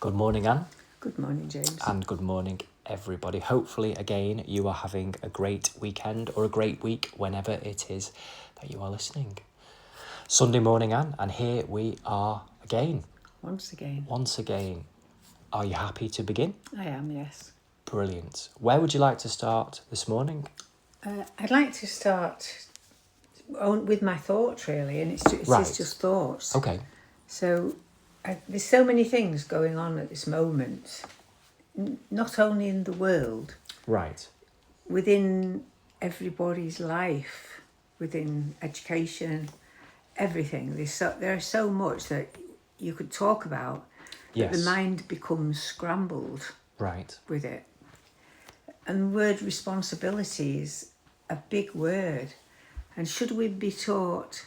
Good morning, Anne. Good morning, James. And good morning, everybody. Hopefully, again, you are having a great weekend or a great week whenever it is that you are listening. Sunday morning, Anne, and here we are again. Once again. Are you happy to begin? I am, yes. Brilliant. Where would you like to start this morning? I'd like to start with my thoughts, really, and it's just thoughts. Okay. So there's so many things going on at this moment, not only in the world, Right. within everybody's life, within education, everything. There is so much that you could talk about, Yes. but the mind becomes scrambled Right. with it. And the word responsibility is a big word. And should we be taught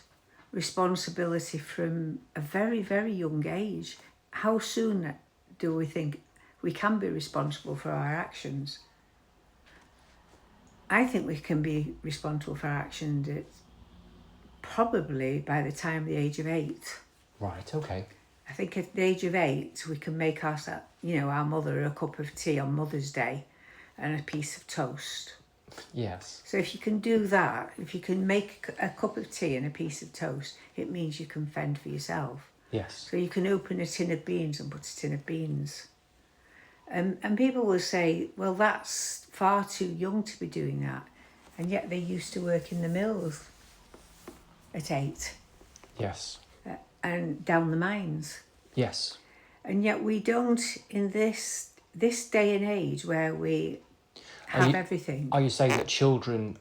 responsibility from a very, very young age? How soon do we think we can be responsible for our actions? I think we can be responsible for our actions probably by the time the age of 8. Right, okay. I think at the age of 8, we can make our mother a cup of tea on Mother's Day and a piece of toast. Yes. So if you can do that, if you can make a cup of tea and a piece of toast, it means you can fend for yourself. Yes. So you can open a tin of beans and put a tin of beans. And people will say, well, that's far too young to be doing that. And yet they used to work in the mills at 8. Yes. And down the mines. Yes. And yet we don't, in this day and age where we have everything. Are you saying that children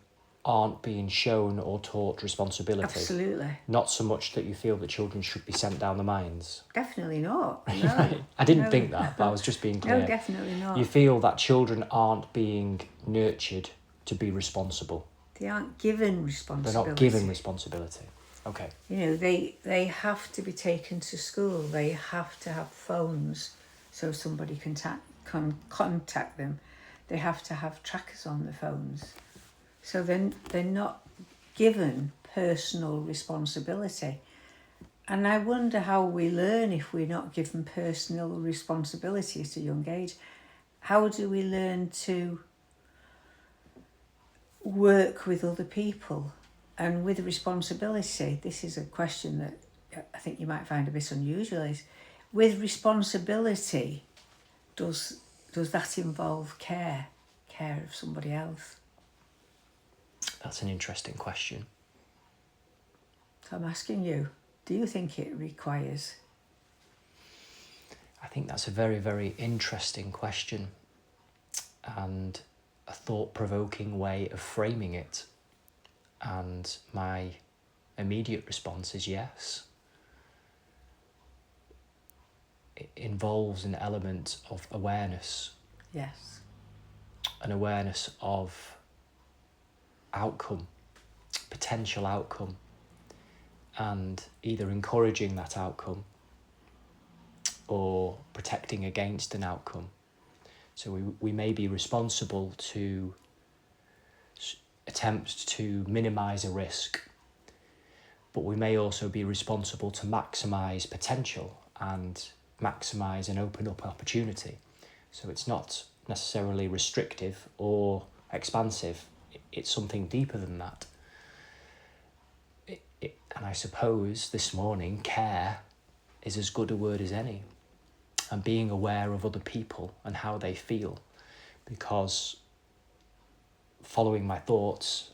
aren't being shown or taught responsibility? Absolutely. Not so much that you feel that children should be sent down the mines? Definitely not. No. Right. I didn't think that, but I was just being clear. No, definitely not. You feel that children aren't being nurtured to be responsible? They aren't given responsibility. They're not given responsibility. Okay. You know, they have to be taken to school. They have to have phones so somebody can contact them. They have to have trackers on the phones. So then they're not given personal responsibility. And I wonder how we learn if we're not given personal responsibility at a young age. How do we learn to work with other people? And with responsibility, this is a question that I think you might find a bit unusual, is with responsibility, does that involve care of somebody else? That's an interesting question. So I'm asking you, do you think it requires? I think that's a very, very interesting question and a thought-provoking way of framing it. And my immediate response is yes. It involves an element of awareness. Yes. An awareness of outcome, potential outcome, and either encouraging that outcome or protecting against an outcome. So we may be responsible to attempt to minimise a risk, but we may also be responsible to maximise potential and maximise and open up opportunity. So it's not necessarily restrictive or expansive. It's something deeper than that. And I suppose this morning, care is as good a word as any. And being aware of other people and how they feel. Because following my thoughts,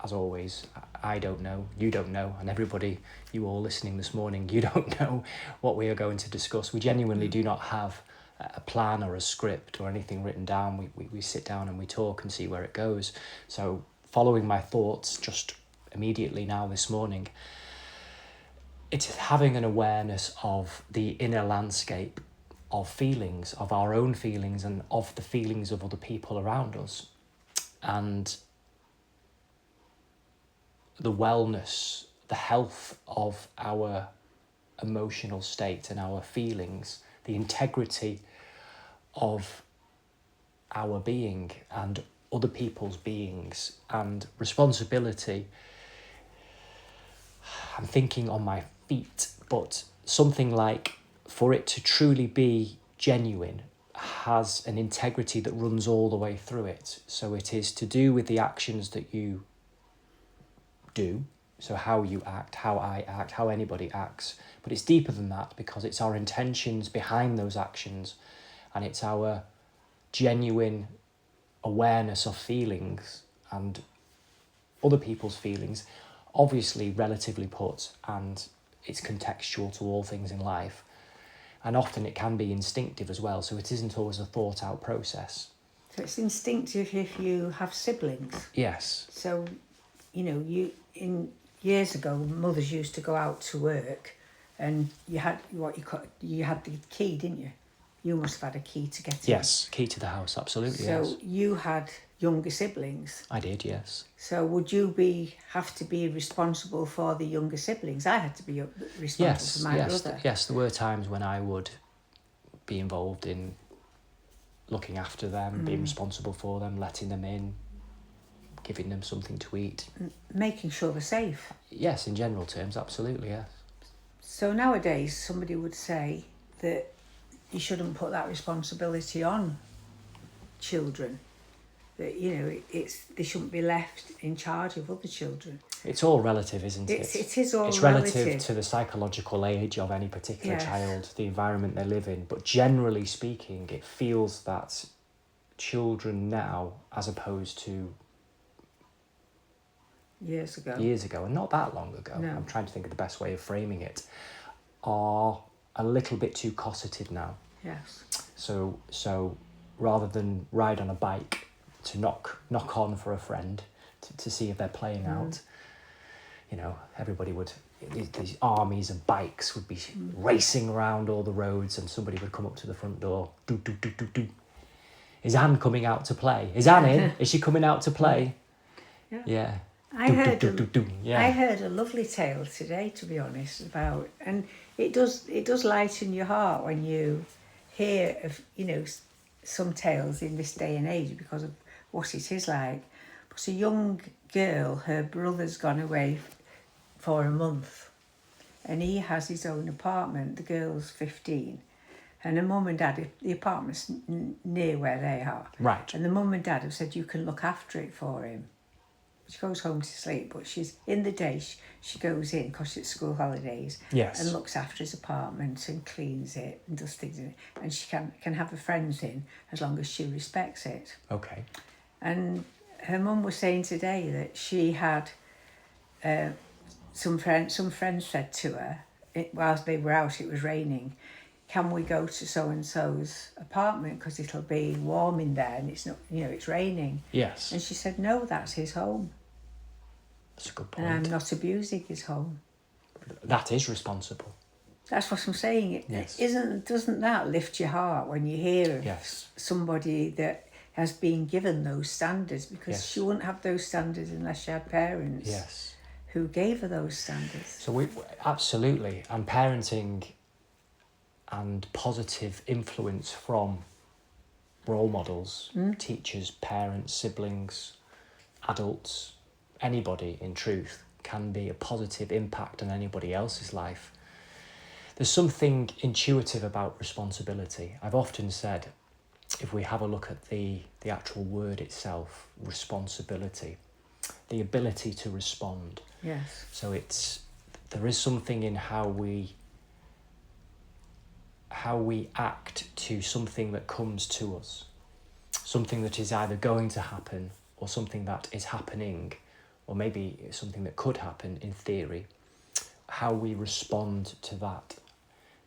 as always, I don't know, you don't know, and everybody, you all listening this morning, you don't know what we are going to discuss. We genuinely do not have a plan or a script or anything written down. We sit down and we talk and see where it goes. So following my thoughts just immediately now this morning, it's having an awareness of the inner landscape of feelings, of our own feelings and of the feelings of other people around us. And the wellness, the health of our emotional state and our feelings, the integrity of our being and other people's beings, and responsibility. I'm thinking on my feet, but something like for it to truly be genuine, has an integrity that runs all the way through it. So it is to do with the actions that you do, so how you act, how I act, how anybody acts. But it's deeper than that, because it's our intentions behind those actions, and it's our genuine awareness of feelings and other people's feelings, obviously relatively put, and it's contextual to all things in life. And often it can be instinctive as well, so it isn't always a thought out process. So it's instinctive if you have siblings. Yes. So, years ago, mothers used to go out to work, and you had you had the key, didn't you? You must have had a key to get in. Yes, key to the house, absolutely. So yes. you had younger siblings. I did, yes. So would you have to be responsible for the younger siblings? I had to be responsible for my brother. Yes, there were times when I would be involved in looking after them, being responsible for them, letting them in, giving them something to eat. Making sure they're safe. Yes, in general terms, absolutely, yes. So nowadays, somebody would say that you shouldn't put that responsibility on children. That, they shouldn't be left in charge of other children. It's all relative, isn't it? It is all relative. It's relative to the psychological age of any particular child, the environment they live in. But generally speaking, it feels that children now, as opposed to years ago, and not that long ago, no. I'm trying to think of the best way of framing it, are a little bit too cosseted now. Yes. So rather than ride on a bike to knock on for a friend to see if they're playing out, everybody would, these armies of bikes would be racing around all the roads, and somebody would come up to the front door. Do, do, do, do, do. Is Anne coming out to play? Is Anne in? Is she coming out to play? Yeah. I heard a lovely tale today, to be honest, about, and it does lighten your heart when you hear of some tales in this day and age because of what it is like. But a young girl, her brother's gone away for a month, and he has his own apartment. The girl's 15, and her mum and dad, the apartment's near where they are. Right. And the mum and dad have said you can look after it for him. She goes home to sleep, but she's in the day. She goes in because it's school holidays. Yes. And looks after his apartment and cleans it and does things in it. And she can have her friends in as long as she respects it. Okay. And her mum was saying today that she had some friends said to her whilst they were out, it was raining, can we go to so and so's apartment because it'll be warm in there and it's not, it's raining. Yes. And she said, no, that's his home. That's a good point. And I'm not abusing his home. That is responsible. That's what I'm saying. Yes. Doesn't that lift your heart when you hear of Yes. somebody that has been given those standards? Because she wouldn't have those standards unless she had parents who gave her those standards. So we absolutely, and parenting and positive influence from role models, teachers, parents, siblings, adults, anybody in truth can be a positive impact on anybody else's life. There's something intuitive about responsibility. I've often said, if we have a look at the actual word itself, responsibility, the ability to respond. Yes. So there is something in how we act to something that comes to us, something that is either going to happen or something that is happening, or maybe something that could happen in theory, how we respond to that.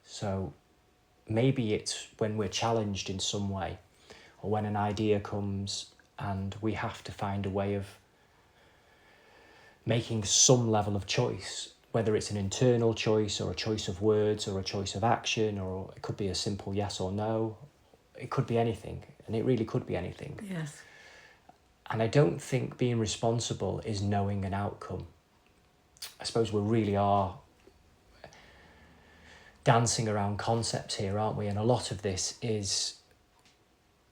So maybe it's when we're challenged in some way, or when an idea comes and we have to find a way of making some level of choice, whether it's an internal choice or a choice of words or a choice of action, or it could be a simple yes or no. It could be anything, and it really could be anything. Yes. And I don't think being responsible is knowing an outcome. I suppose we really are dancing around concepts here, aren't we? And a lot of this is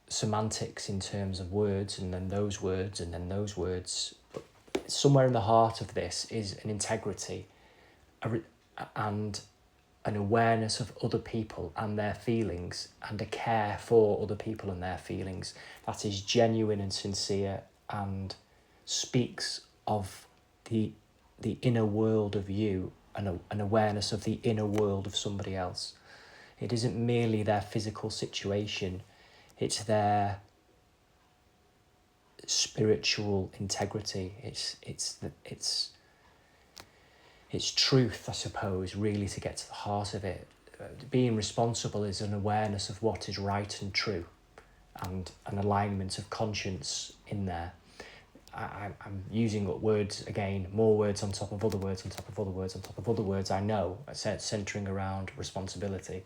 semantics in terms of words, and then those words, and then those words. But somewhere in the heart of this is an integrity and an awareness of other people and their feelings, and a care for other people and their feelings that is genuine and sincere and speaks of the inner world of you, and an awareness of the inner world of somebody else. It isn't merely their physical situation, it's their spiritual integrity. It's truth, I suppose, really, to get to the heart of it. Being responsible is an awareness of what is right and true, and an alignment of conscience in there. I'm using up words again, more words on top of other words on top of other words on top of other words, I know, centering around responsibility.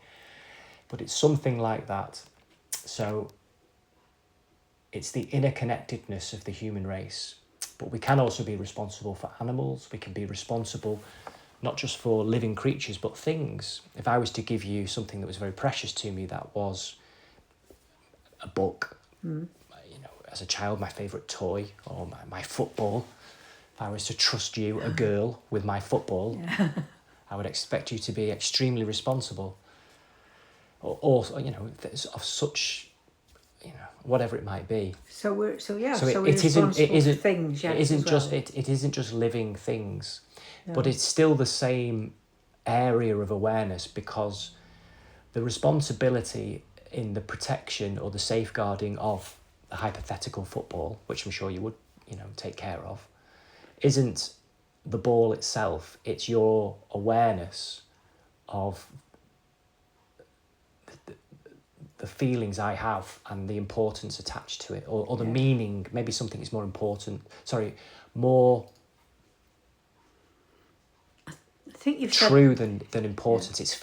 But it's something like that. So it's the interconnectedness of the human race. But we can also be responsible for animals. We can be responsible not just for living creatures, but things. If I was to give you something that was very precious to me, that was a book, as a child, my favourite toy, or my football. If I was to trust you, a girl, with my football, I would expect you to be extremely responsible. Or of such, whatever it might be. So we're it responsible isn't for things. It isn't just it isn't just living things, but it's still the same area of awareness, because the responsibility in the protection or the safeguarding of the hypothetical football, which I'm sure you would take care of, isn't the ball itself. It's your awareness of the feelings I have and the importance attached to it, or the meaning. Maybe something is more important. More I think you've true than important. It's a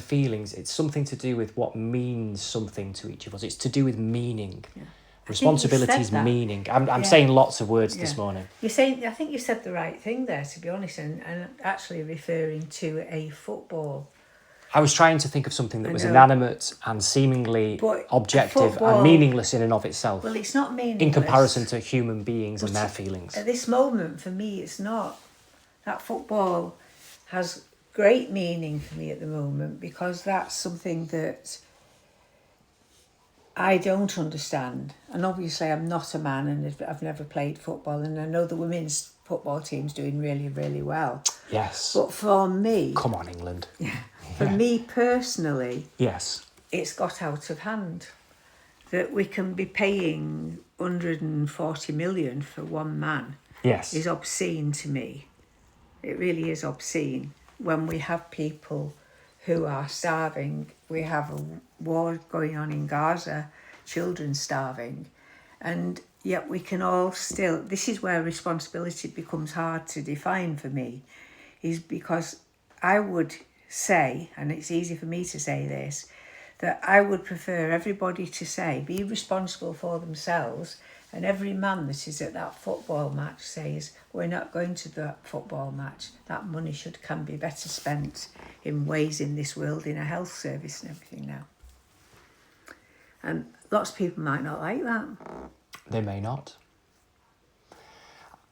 feelings. It's something to do with what means something to each of us. It's to do with meaning. Yeah. Responsibility is meaning. I'm saying lots of words this morning. I think you said the right thing there, to be honest, and actually referring to a football. I was trying to think of something that was inanimate and seemingly objective and meaningless in and of itself. Well, it's not meaningless. In comparison to human beings and their feelings. At this moment, for me, it's not. That football has great meaning for me at the moment, because that's something that I don't understand. And obviously I'm not a man, and I've never played football, and I know the women's football team's doing really, really well. Yes. But for me... Come on, England. For me personally... Yes. It's got out of hand. That we can be paying 140 million for one man. Yes. Is obscene to me. It really is obscene. When we have people who are starving, we have a war going on in Gaza, children starving, and yet we can all still... This is where responsibility becomes hard to define for me, is because I would say, and it's easy for me to say this, that I would prefer everybody to say, be responsible for themselves, and every man that is at that football match says, we're not going to that football match. That money can be better spent in ways in this world, in a health service and everything now. And lots of people might not like that. They may not.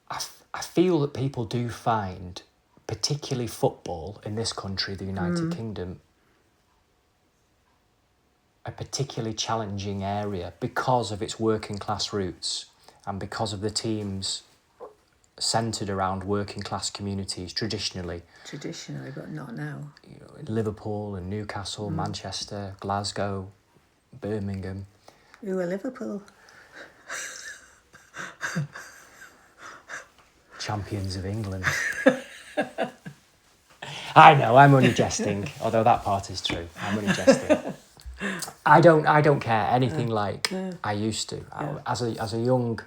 I feel that people do find, particularly football in this country, the United Kingdom, a particularly challenging area because of its working class roots and because of the teams centred around working class communities traditionally. Traditionally, but not now. Liverpool and Newcastle, Manchester, Glasgow, Birmingham. Who are Liverpool? Champions of England. I know, I'm only jesting, although that part is true. I'm only jesting. I don't care anything like I used to. As a young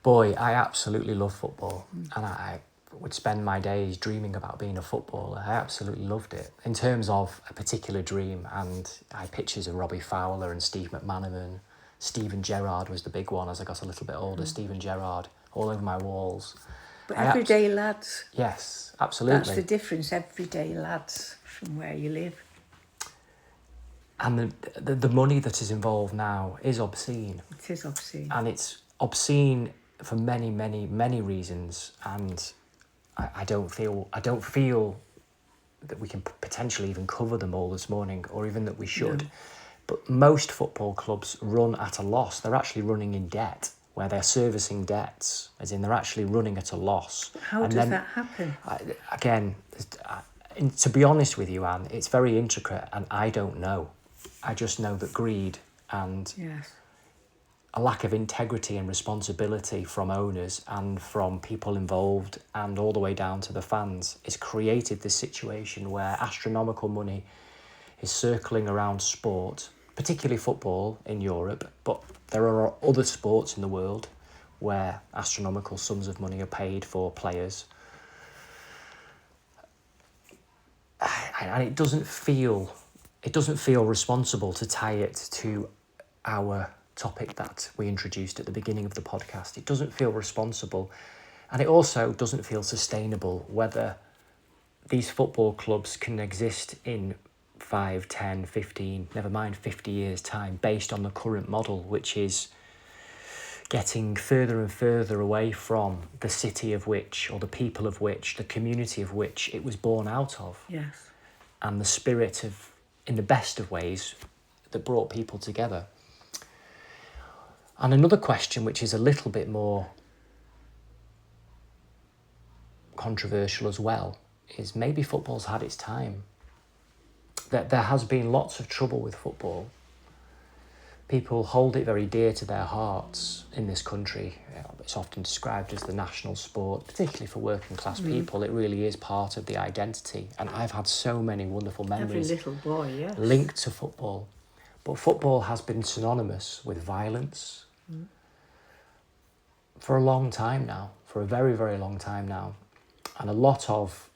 boy, I absolutely love football, and I would spend my days dreaming about being a footballer. I absolutely loved it. In terms of a particular dream, and I had pictures of Robbie Fowler and Steve McManaman. Steven Gerrard was the big one as I got a little bit older. Steven Gerrard all over my walls. But everyday lads. Yes, absolutely. That's the difference, everyday lads from where you live. And the money that is involved now is obscene. It is obscene. And it's obscene for many, many, many reasons. And I don't feel that we can potentially even cover them all this morning, or even that we should. No. But most football clubs run at a loss. They're actually running in debt, where they're servicing debts, as in they're actually running at a loss. How does that happen? Again, to be honest with you, Anne, it's very intricate, and I don't know. I just know that greed and Yes. a lack of integrity and responsibility from owners and from people involved and all the way down to the fans has created this situation where astronomical money is circling around sport, particularly football in Europe, but there are other sports in the world where astronomical sums of money are paid for players. And it doesn't feel responsible to tie it to our topic that we introduced at the beginning of the podcast. It doesn't feel responsible, and it also doesn't feel sustainable whether these football clubs can exist in 5, 10, 15, never mind 50 years' time, based on the current model, which is getting further and further away from the city of which, or the people of which, the community of which it was born out of. Yes. And the spirit of, in the best of ways, that brought people together. And another question, which is a little bit more controversial as well, is maybe football's had its time. That there has been lots of trouble with football. People hold it very dear to their hearts in this country. It's often described as the national sport, particularly for working class people. It really is part of the identity. And I've had so many wonderful memories Every little boy, yes. linked to football. But football has been synonymous with violence for a long time now, for a very, very long time now. And a lot of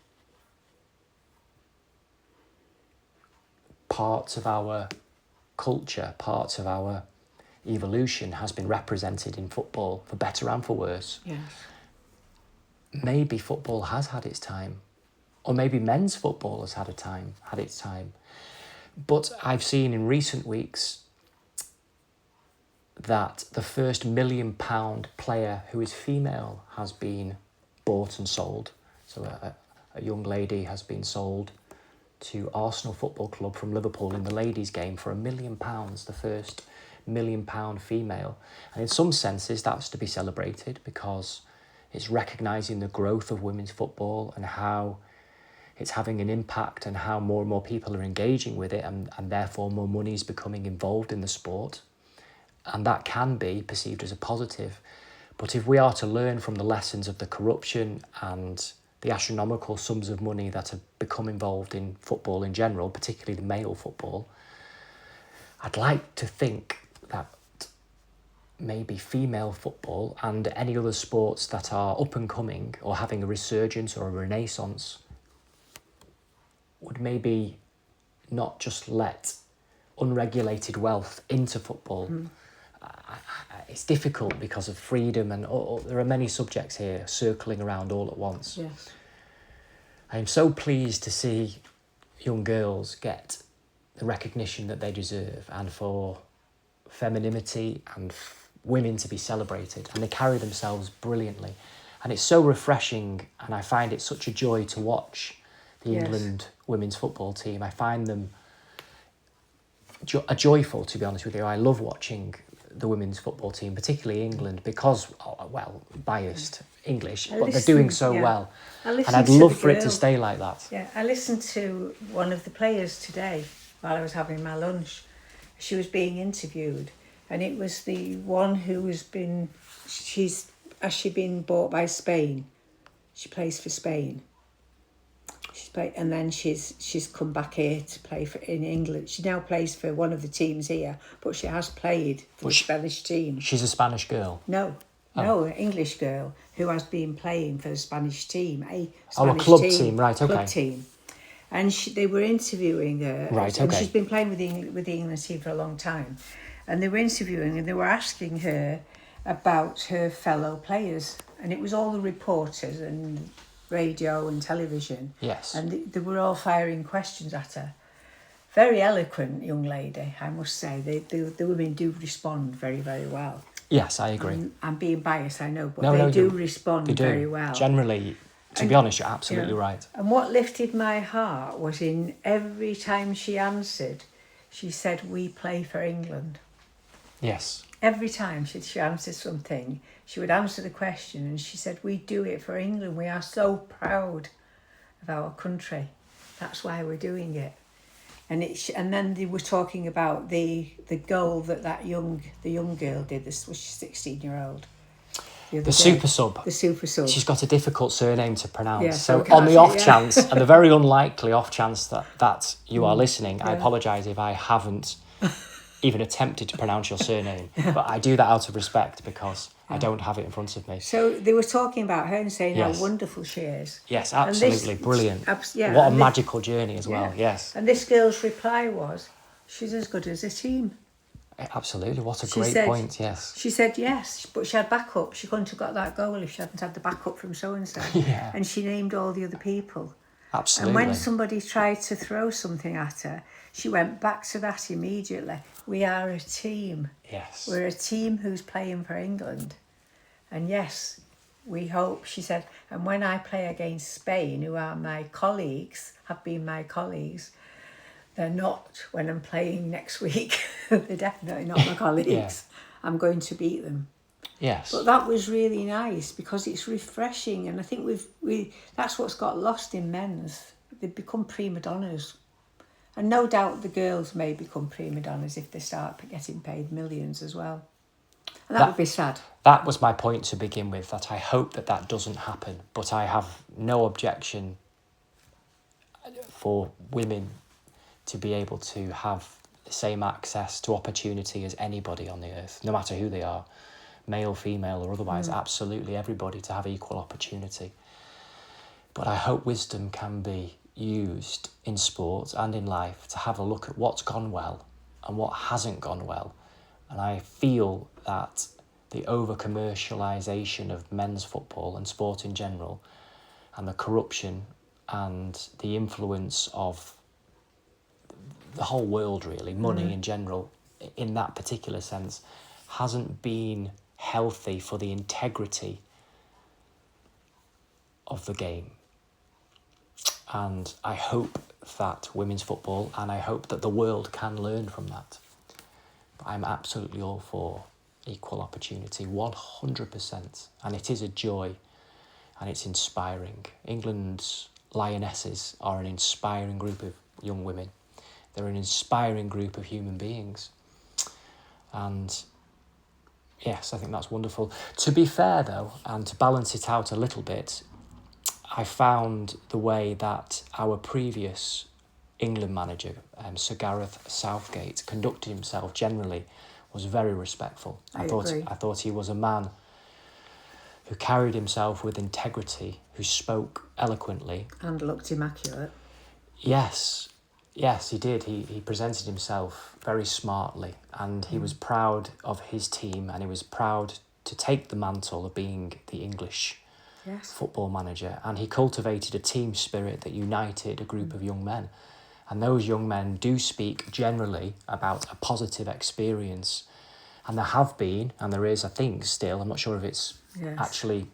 parts of our culture, parts of our evolution has been represented in football, for better and for worse. Yes. Maybe football has had its time, or maybe men's football has had its time. But I've seen in recent weeks that the first £1 million player who is female has been bought and sold. So a young lady has been sold to Arsenal Football Club from Liverpool in the ladies' game for £1 million, the first £1 million female. And in some senses that's to be celebrated, because it's recognising the growth of women's football and how it's having an impact and how more and more people are engaging with it, and therefore more money is becoming involved in the sport. And that can be perceived as a positive. But if we are to learn from the lessons of the corruption and the astronomical sums of money that have become involved in football in general, particularly the male football, I'd like to think that maybe female football and any other sports that are up and coming or having a resurgence or a renaissance would maybe not just let unregulated wealth into football. It's difficult because of freedom, and there are many subjects here circling around all at once. Yes. I am so pleased to see young girls get the recognition that they deserve, and for femininity and women to be celebrated, and they carry themselves brilliantly. And it's so refreshing, and I find it such a joy to watch the England women's football team. I find them joyful, to be honest with you. I love watching the women's football team, particularly England, because, biased English, but they're doing so well. And I'd love for it to stay like that. Yeah, I listened to one of the players today while I was having my lunch. She was being interviewed, and it was the one who has been, she's been bought by Spain. She plays for Spain. And then she's come back here to play in England. She now plays for one of the teams here, but she has played for the Spanish team. She's a Spanish girl? No, an English girl who has been playing for the Spanish team. A club team, right, okay. Club team. And they were interviewing her. Right, okay. And she's been playing with the England team for a long time. And they were interviewing, and they were asking her about her fellow players. And it was all the reporters and radio and television. Yes. And they were all firing questions at her. Very eloquent young lady, I must say. The women do respond very, very well. Yes, I agree. I'm being biased, I know, but they do respond very well. Generally, To be honest, you're absolutely right. And what lifted my heart was in every time she answered, she said, "We play for England." Yes. Every time she answered something, she would answer the question and she said, "We do it for England. We are so proud of our country. That's why we're doing it." And then they were talking about the goal that the young girl did. This was 16-year-old. The super sub. The super sub. She's got a difficult surname to pronounce. Yeah, so so on the off chance, and the very unlikely off chance that you are listening, I apologise if I haven't even attempted to pronounce your surname. But I do that out of respect because I don't have it in front of me. So they were talking about her and saying how wonderful she is. Yes, absolutely. Brilliant. What a magical journey as well. Yes. And this girl's reply was, "She's as good as a team." Absolutely. What a great point. Yes. She said yes, but she had backup. She couldn't have got that goal if she hadn't had the backup from so-and-so. Yeah. And she named all the other people. Absolutely. And when somebody tried to throw something at her, she went back to that immediately. We are a team. Yes. We're a team who's playing for England. And yes, we hope, she said, and when I play against Spain, who are my colleagues, have been my colleagues, they're not when I'm playing next week. They're definitely not my colleagues. Yeah. I'm going to beat them. Yes. But that was really nice because it's refreshing, and I think we that's what's got lost in men's. They've become prima donnas. And no doubt the girls may become prima donnas if they start getting paid millions as well. And that would be sad. That was my point to begin with, that I hope that doesn't happen. But I have no objection for women to be able to have the same access to opportunity as anybody on the earth, no matter who they are, male, female or otherwise, absolutely everybody to have equal opportunity. But I hope wisdom can be used in sport and in life to have a look at what's gone well and what hasn't gone well. And I feel that the over-commercialisation of men's football and sport in general, and the corruption and the influence of the whole world really, money in general, in that particular sense, hasn't been healthy for the integrity of the game. And I hope that women's football, and I hope that the world can learn from that. But I'm absolutely all for equal opportunity, 100%. And it is a joy and it's inspiring. England's Lionesses are an inspiring group of young women. They're an inspiring group of human beings. And yes, I think that's wonderful. To be fair though, and to balance it out a little bit, I found the way that our previous England manager, Sir Gareth Southgate, conducted himself generally was very respectful. I thought he was a man who carried himself with integrity, who spoke eloquently. And looked immaculate. Yes, he did. He presented himself very smartly, and he was proud of his team, and he was proud to take the mantle of being the English football manager. And he cultivated a team spirit that united a group of young men. And those young men do speak generally about a positive experience. And there have been, and there is, I think, still, I'm not sure if it's actually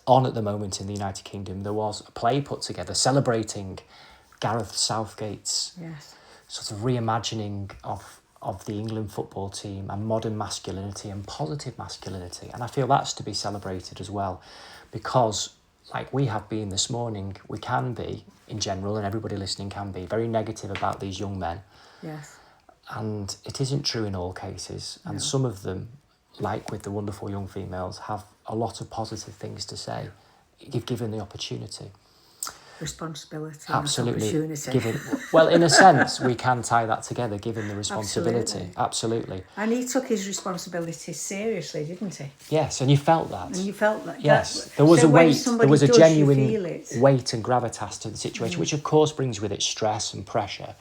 on at the moment in the United Kingdom, there was a play put together celebrating Gareth Southgate's sort of reimagining of the England football team and modern masculinity and positive masculinity. And I feel that's to be celebrated as well, because like we have been this morning, we can be, in general, and everybody listening can be, very negative about these young men. Yes. And it isn't true in all cases. And some of them, like with the wonderful young females, have a lot of positive things to say, if given the opportunity. Responsibility. Absolutely. Opportunity. Well, in a sense, we can tie that together, given the responsibility. Absolutely. And he took his responsibility seriously, didn't he? Yes, and you felt that. And you felt that. Yes, there was a weight, there was a genuine weight and gravitas to the situation, which of course brings with it stress and pressure.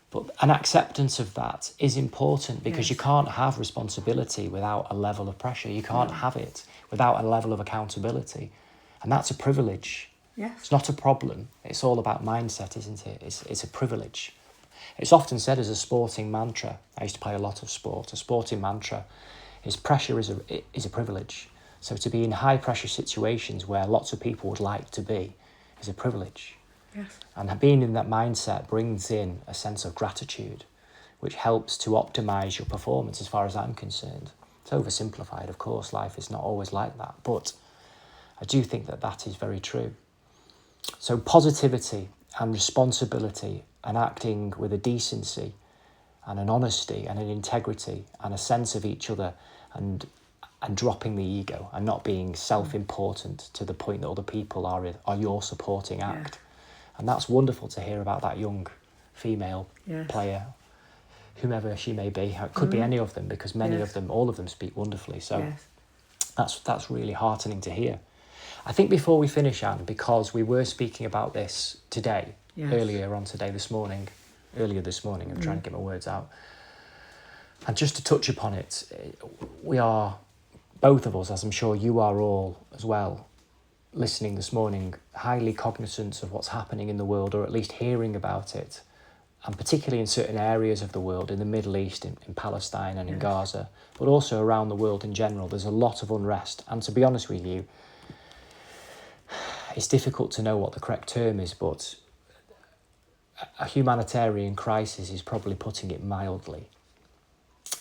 But an acceptance of that is important, because you can't have responsibility without a level of pressure. You can't have it without a level of accountability. And that's a privilege. Yes. It's not a problem. It's all about mindset, isn't it? It's a privilege. It's often said as a sporting mantra. I used to play a lot of sport. A sporting mantra is pressure is a privilege. So to be in high pressure situations where lots of people would like to be is a privilege. Yes. And being in that mindset brings in a sense of gratitude, which helps to optimize your performance as far as I'm concerned. It's oversimplified, of course, life is not always like that, but I do think that that is very true. So positivity and responsibility and acting with a decency and an honesty and an integrity and a sense of each other and dropping the ego and not being self-important to the point that other people are your supporting act. And that's wonderful to hear about that young female player, whomever she may be. It could be any of them, because many of them, all of them speak wonderfully. So that's really heartening to hear. I think before we finish, Anne, because we were speaking about this today, earlier this morning, I'm trying to get my words out. And just to touch upon it, we are, both of us, as I'm sure you are all as well, listening this morning, highly cognizant of what's happening in the world, or at least hearing about it, and particularly in certain areas of the world, in the Middle East, in Palestine and in Gaza, but also around the world in general. There's a lot of unrest. And to be honest with you, it's difficult to know what the correct term is, but a humanitarian crisis is probably putting it mildly.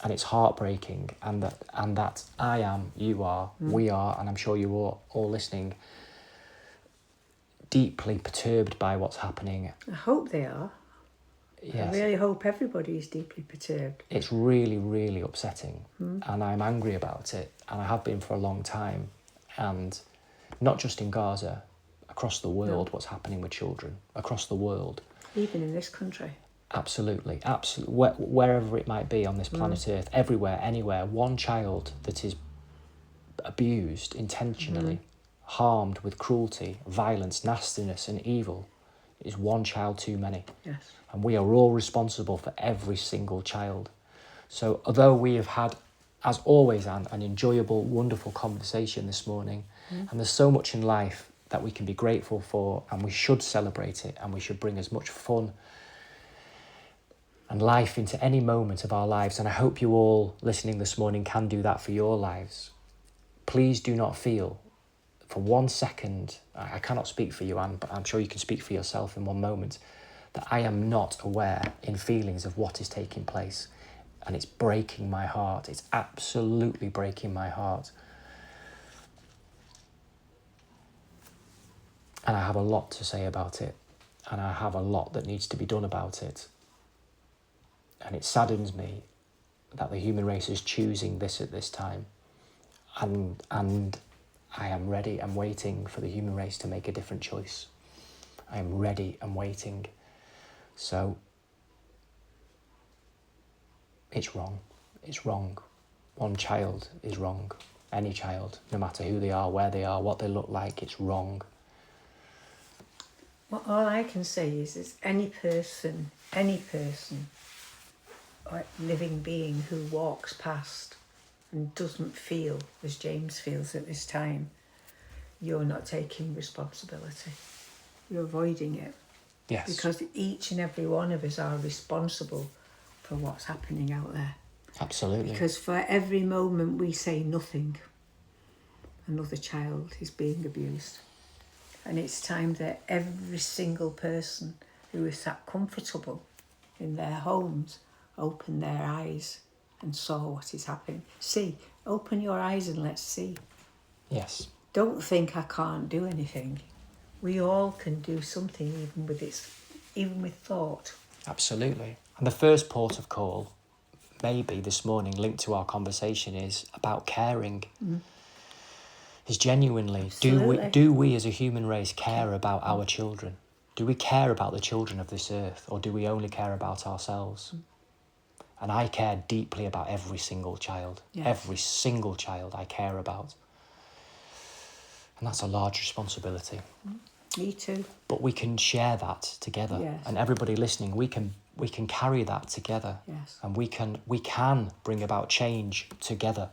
And it's heartbreaking, and that I am, you are, we are, and I'm sure you are all listening, deeply perturbed by what's happening. I hope they are. Yes. I really hope everybody is deeply perturbed. It's really, really upsetting, and I'm angry about it, and I have been for a long time. And not just in Gaza, across the world, what's happening with children, across the world. Even in this country. Absolutely. Wherever it might be on this planet Earth, everywhere, anywhere, one child that is abused intentionally, harmed with cruelty, violence, nastiness and evil is one child too many. Yes. And we are all responsible for every single child. So although we have had, as always, an enjoyable, wonderful conversation this morning, and there's so much in life that we can be grateful for, and we should celebrate it, and we should bring as much fun and life into any moment of our lives. And I hope you all listening this morning can do that for your lives. Please do not feel for 1 second, I cannot speak for you, Anne, but I'm sure you can speak for yourself in one moment, that I am not aware in feelings of what is taking place. And it's breaking my heart. It's absolutely breaking my heart. And I have a lot to say about it. And I have a lot that needs to be done about it. And it saddens me that the human race is choosing this at this time. And I am ready and waiting for the human race to make a different choice. I am ready and waiting. So it's wrong. It's wrong. One child is wrong. Any child, no matter who they are, where they are, what they look like, it's wrong. Well, all I can say is any person, or living being who walks past and doesn't feel as James feels at this time, you're not taking responsibility. You're avoiding it. Yes. Because each and every one of us are responsible for what's happening out there. Absolutely. Because for every moment we say nothing, another child is being abused. And it's time that every single person who is sat comfortable in their homes open their eyes and saw what is happening. See, open your eyes and let's see. Yes. Don't think I can't do anything. We all can do something, even with thought. Absolutely. And the first port of call, maybe this morning, linked to our conversation, is about caring. Is genuinely, do we as a human race care about our children? Do we care about the children of this earth, or do we only care about ourselves? And I care deeply about every single child. Yes. Every single child I care about. And that's a large responsibility. Me too. But we can share that together. Yes. And everybody listening, we can carry that together. Yes. And we can bring about change together.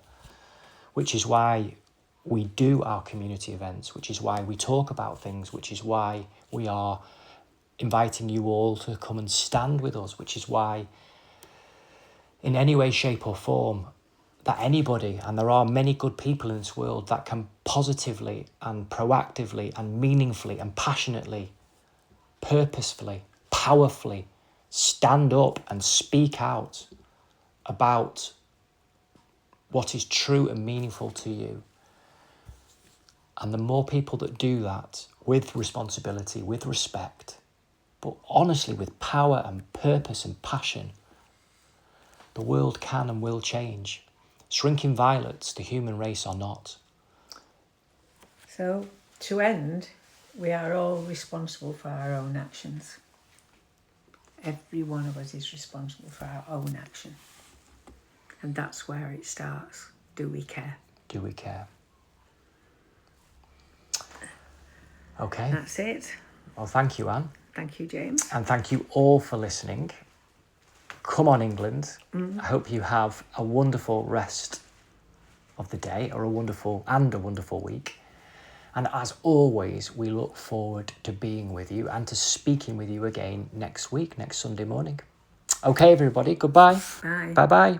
Which is why we do our community events, which is why we talk about things, which is why we are inviting you all to come and stand with us, which is why in any way, shape or form that anybody, and there are many good people in this world, that can positively and proactively and meaningfully and passionately, purposefully, powerfully stand up and speak out about what is true and meaningful to you. And the more people that do that with responsibility, with respect, but honestly with power and purpose and passion, the world can and will change. Shrinking violets, the human race, are not. So, to end, we are all responsible for our own actions. Every one of us is responsible for our own action. And that's where it starts. Do we care? Do we care? Okay. That's it. Well, thank you, Anne. Thank you, James. And thank you all for listening. Come on, England. I hope you have a wonderful rest of the day, or a wonderful week. And as always, we look forward to being with you and to speaking with you again next week, next Sunday morning. Okay, everybody, goodbye. Bye. Bye-bye.